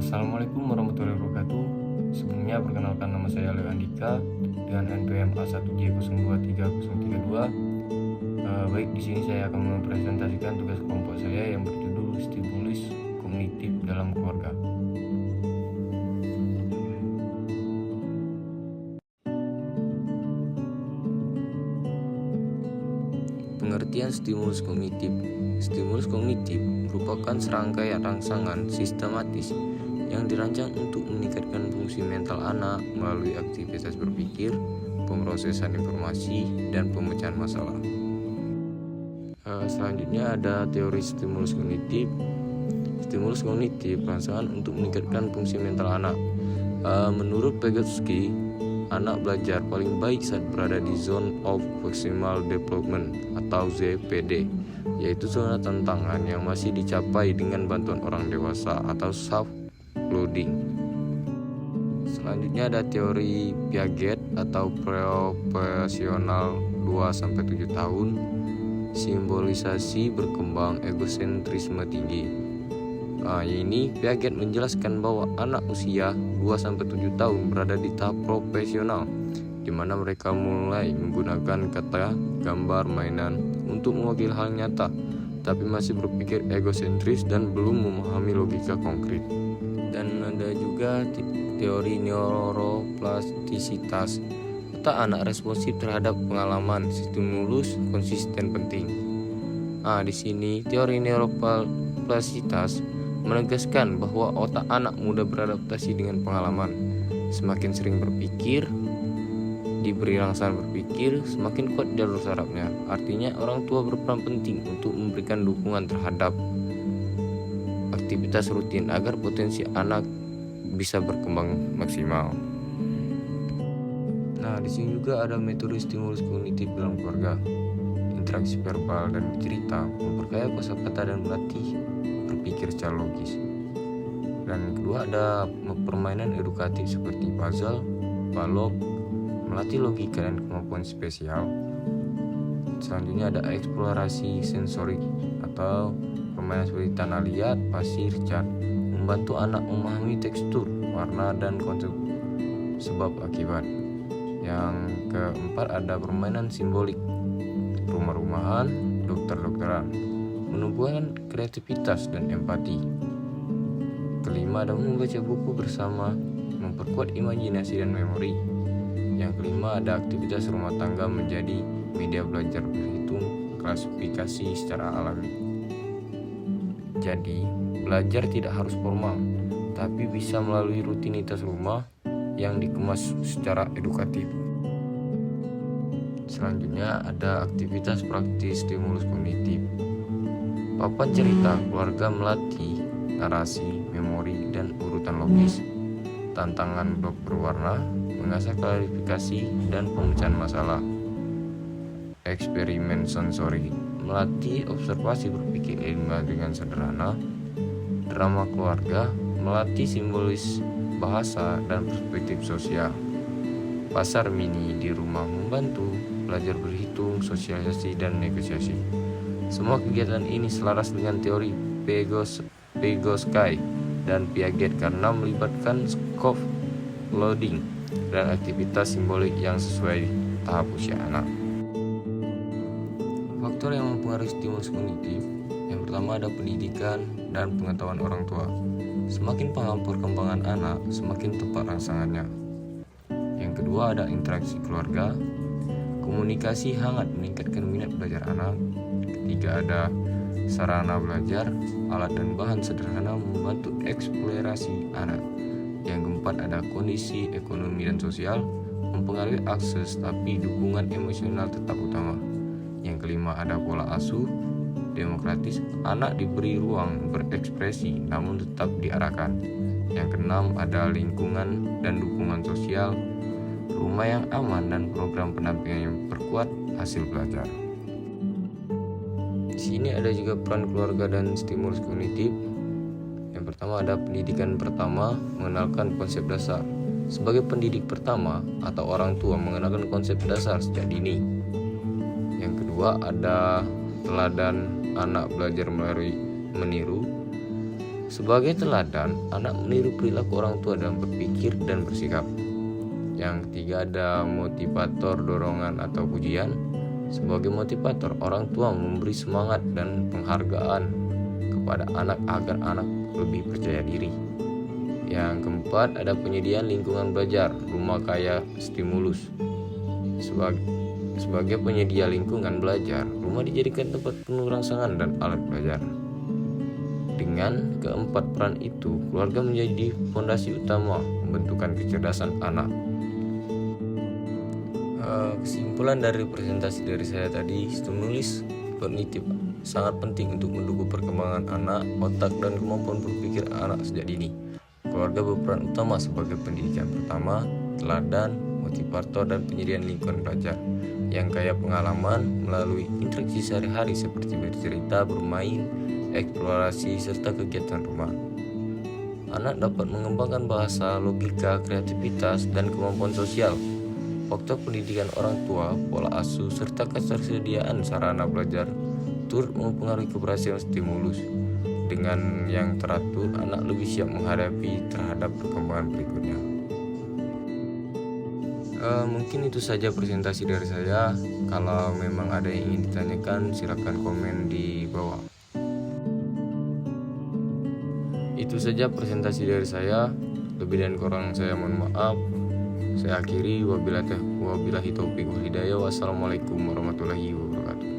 Assalamualaikum warahmatullahi wabarakatuh. Sebelumnya perkenalkan, nama saya Leo Andika dengan NPM A1J023032. Baik, di sini saya akan mempresentasikan tugas kelompok saya yang berjudul Stimulus Kognitif dalam Keluarga. Pengertian stimulus kognitif. Stimulus kognitif merupakan serangkaian rangsangan sistematis yang dirancang untuk meningkatkan fungsi mental anak melalui aktivitas berpikir, pemrosesan informasi, dan pemecahan masalah. Selanjutnya ada teori stimulus kognitif. Stimulus kognitif rangsangan untuk meningkatkan fungsi mental anak. Menurut Vygotsky, anak belajar paling baik saat berada di Zone of Maximal Development atau ZPD, yaitu zona tantangan yang masih dicapai dengan bantuan orang dewasa atau soft loading. Selanjutnya ada teori Piaget atau profesional 2-7 tahun. Simbolisasi berkembang egosentrisme tinggi. Ini Piaget menjelaskan bahwa anak usia 2-7 tahun berada di tahap profesional, di mana mereka mulai menggunakan kata, gambar, mainan untuk mewakili hal nyata, tapi masih berpikir egosentris dan belum memahami logika konkret. Dan ada juga teori neuroplastisitas. Otak anak responsif terhadap pengalaman, stimulus konsisten penting. Di sini teori neuroplastisitas menegaskan bahwa otak anak mudah beradaptasi dengan pengalaman. Semakin sering berpikir, diberi rangsangan berpikir, semakin kuat jalur sarafnya. Artinya orang tua berperan penting untuk memberikan dukungan terhadap aktivitas rutin agar potensi anak bisa berkembang maksimal. Di sini juga ada metode stimulus kognitif dalam keluarga. Interaksi verbal dan bercerita, memperkaya kosakata dan melatih berpikir secara logis. Dan kedua ada permainan edukatif seperti puzzle, balok, melatih logika dan kemampuan spesial. Selanjutnya ada eksplorasi sensorik atau permainan seperti tanah liat, pasir, cat, membantu anak memahami tekstur, warna, dan konsep sebab akibat. Yang keempat ada permainan simbolik, rumah-rumahan, dokter-dokteran, menumbuhkan kreativitas dan empati. Kelima ada membaca buku bersama, memperkuat imajinasi dan memori. Yang kelima ada aktivitas rumah tangga menjadi media belajar berhitung, klasifikasi secara alami. Jadi, belajar tidak harus formal, tapi bisa melalui rutinitas rumah yang dikemas secara edukatif. Selanjutnya ada aktivitas praktis stimulus kognitif. Papan cerita keluarga melatih narasi, memori, dan urutan logis. Tantangan blok berwarna, mengasah klarifikasi dan pemecahan masalah. Eksperimen sensori, melatih observasi berpikir ilmiah dengan sederhana. Drama keluarga, melatih simbolis bahasa dan perspektif sosial. Pasar mini di rumah membantu belajar berhitung, sosialisasi, dan negosiasi. Semua kegiatan ini selaras dengan teori Vygotsky dan Piaget karena melibatkan scope loading dan aktivitas simbolik yang sesuai tahap usia anak. Faktor yang mempengaruhi stimulus kognitif, yang pertama ada pendidikan dan pengetahuan orang tua. Semakin paham perkembangan anak, semakin tepat rangsangannya. Yang kedua ada interaksi keluarga. Komunikasi hangat meningkatkan minat belajar anak. Ketiga ada sarana belajar, alat dan bahan sederhana membantu eksplorasi anak. Yang keempat ada kondisi ekonomi dan sosial, mempengaruhi akses tapi dukungan emosional tetap utama. Yang kelima ada pola asuh, demokratis, anak diberi ruang berekspresi namun tetap diarahkan. Yang keenam ada lingkungan dan dukungan sosial, rumah yang aman dan program pendampingan yang perkuat hasil belajar. Di sini ada juga peran keluarga dan stimulus kognitif. Yang pertama ada pendidikan pertama, mengenalkan konsep dasar. Sebagai pendidik pertama atau orang tua mengenalkan konsep dasar sejak dini. Yang kedua ada teladan anak belajar melalui meniru. Sebagai teladan, anak meniru perilaku orang tua dalam berpikir dan bersikap. Yang ketiga ada motivator dorongan atau pujian. Sebagai motivator, orang tua memberi semangat dan penghargaan kepada anak agar anak lebih percaya diri. Yang keempat ada penyediaan lingkungan belajar, rumah kaya stimulus. Sebagai penyedia lingkungan belajar, rumah dijadikan tempat penuh rangsangan dan alat belajar. Dengan keempat peran itu, keluarga menjadi fondasi utama pembentukan kecerdasan anak. Kesimpulan dari presentasi dari saya tadi, stimulus kognitif sangat penting untuk mendukung perkembangan anak, otak, dan kemampuan berpikir anak sejak dini. Keluarga berperan utama sebagai pendidikan pertama, teladan, motivator, dan penyediaan lingkungan belajar yang kaya pengalaman melalui interaksi sehari-hari seperti bercerita, bermain, eksplorasi, serta kegiatan rumah. Anak dapat mengembangkan bahasa, logika, kreativitas, dan kemampuan sosial. Faktor pendidikan orang tua, pola asuh, serta ketersediaan sarana belajar turut mempengaruhi keberhasilan stimulus. Dengan yang teratur, anak lebih siap menghadapi terhadap perkembangan berikutnya. Mungkin itu saja presentasi dari saya. Kalau memang ada yang ingin ditanyakan, silakan komen di bawah. Itu saja presentasi dari saya. Lebih dan kurang saya mohon maaf. Saya akhiri, wabillahi taufiq wal hidayah. Wassalamualaikum warahmatullahi wabarakatuh.